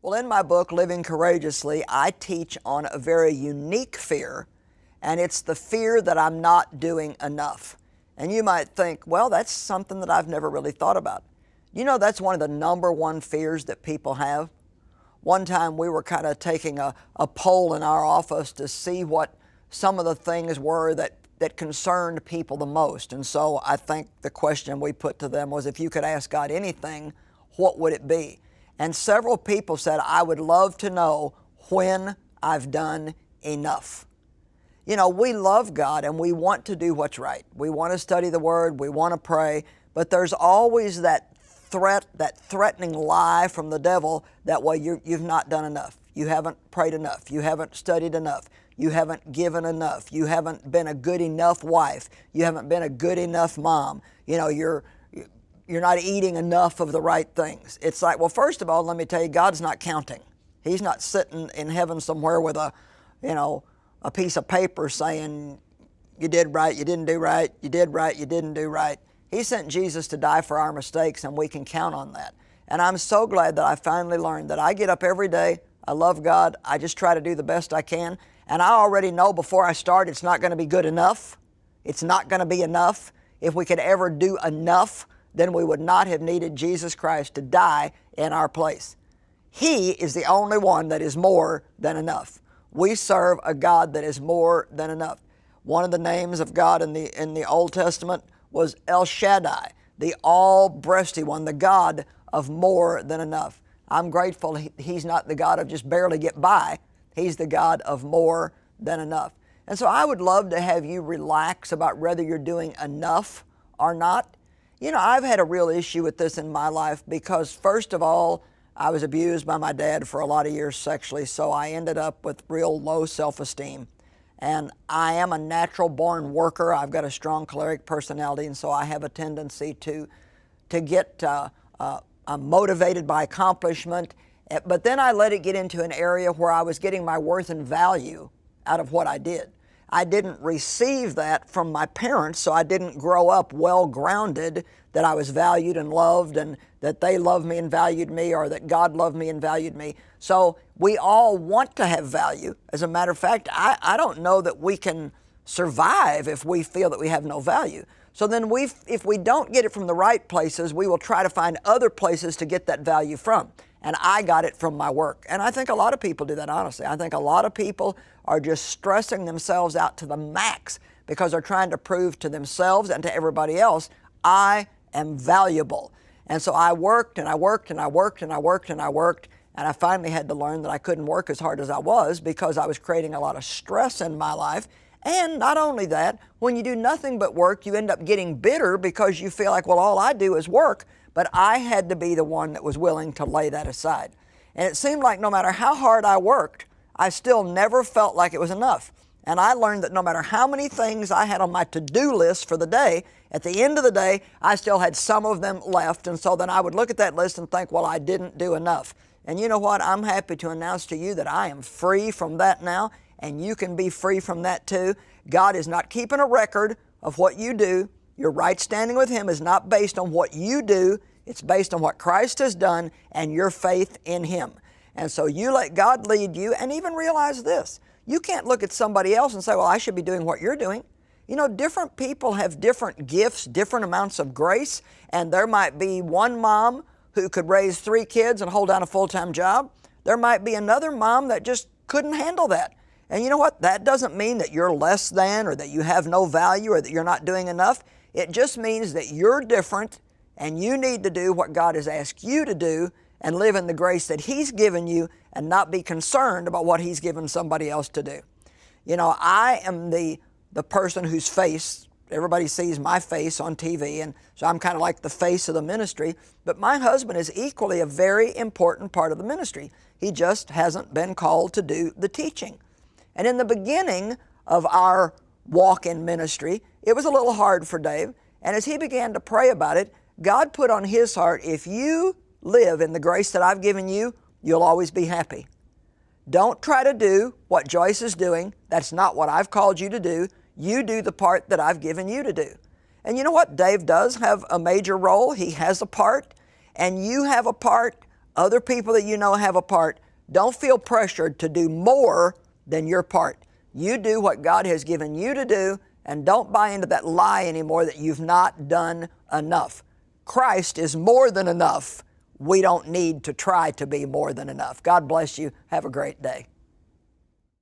Well, in my book, Living Courageously, I teach on a very unique fear, and it's the fear that I'm not doing enough. And you might think, well, that's something that I've never really thought about. You know, that's one of the number one fears that people have. One time we were kind of taking a poll in our office to see what some of the things were that concerned people the most. And so I think the question we put to them was, if you could ask God anything, what would it be? And several people said, I would love to know when I've done enough. You know, we love God and we want to do what's right. We want to study the Word, we want to pray, but there's always that threat, that threatening lie from the devil that, well, you've not done enough. You haven't prayed enough. You haven't studied enough. You haven't given enough. You haven't been a good enough wife. You haven't been a good enough mom. You know, you're not eating enough of the right things. It's like, well, first of all, let me tell you, God's not counting. He's not sitting in heaven somewhere with a piece of paper saying, you did right, you didn't do right, you did right, you didn't do right. He sent Jesus to die for our mistakes, and we can count on that. And I'm so glad that I finally learned that I get up every day, I love God, I just try to do the best I can, and I already know before I start it's not going to be good enough. It's not going to be enough. If we could ever do enough, then we would not have needed Jesus Christ to die in our place. He is the only one that is more than enough. We serve a God that is more than enough. One of the names of God in the Old Testament was El Shaddai, the all-breasty one, the God of more than enough. I'm grateful He's not the God of just barely get by. He's the God of more than enough. And so I would love to have you relax about whether you're doing enough or not. You know, I've had a real issue with this in my life because, first of all, I was abused by my dad for a lot of years sexually, so I ended up with real low self-esteem. And I am a natural-born worker. I've got a strong choleric personality, and so I have a tendency to get motivated by accomplishment. But then I let it get into an area where I was getting my worth and value out of what I did. I didn't receive that from my parents, so I didn't grow up well-grounded that I was valued and loved and that they loved me and valued me, or that God loved me and valued me. So we all want to have value. As a matter of fact, I don't know that we can survive if we feel that we have no value. So then if we don't get it from the right places, we will try to find other places to get that value from. And I got it from my work. And I think a lot of people do that, honestly. I think a lot of people are just stressing themselves out to the max because they're trying to prove to themselves and to everybody else, I am valuable. And so I worked and I worked and I worked and I worked and I worked, and I finally had to learn that I couldn't work as hard as I was because I was creating a lot of stress in my life. And not only that, when you do nothing but work, you end up getting bitter because you feel like, well, all I do is work. But I had to be the one that was willing to lay that aside. And it seemed like no matter how hard I worked, I still never felt like it was enough. And I learned that no matter how many things I had on my to-do list for the day, at the end of the day, I still had some of them left. And so then I would look at that list and think, well, I didn't do enough. And you know what? I'm happy to announce to you that I am free from that now, and you can be free from that too. God is not keeping a record of what you do. Your right standing with Him is not based on what you do. It's based on what Christ has done and your faith in Him. And so you let God lead you, and even realize this. You can't look at somebody else and say, well, I should be doing what you're doing. You know, different people have different gifts, different amounts of grace, and there might be one mom who could raise 3 kids and hold down a full-time job. There might be another mom that just couldn't handle that. And you know what? That doesn't mean that you're less than, or that you have no value, or that you're not doing enough. It just means that you're different, and you need to do what God has asked you to do and live in the grace that He's given you and not be concerned about what He's given somebody else to do. You know, I am the person whose face, everybody sees my face on TV, and so I'm kind of like the face of the ministry, but my husband is equally a very important part of the ministry. He just hasn't been called to do the teaching. And in the beginning of our walk in ministry, it was a little hard for Dave, and as he began to pray about it, God put on his heart, if you live in the grace that I've given you, you'll always be happy. Don't try to do what Joyce is doing. That's not what I've called you to do. You do the part that I've given you to do. And you know what? Dave does have a major role. He has a part, and you have a part Other people that you know have a part, don't feel pressured to do more than your part. You do what God has given you to do, and don't buy into that lie anymore that you've not done enough. Christ is more than enough. We don't need to try to be more than enough. God bless you. Have a great day.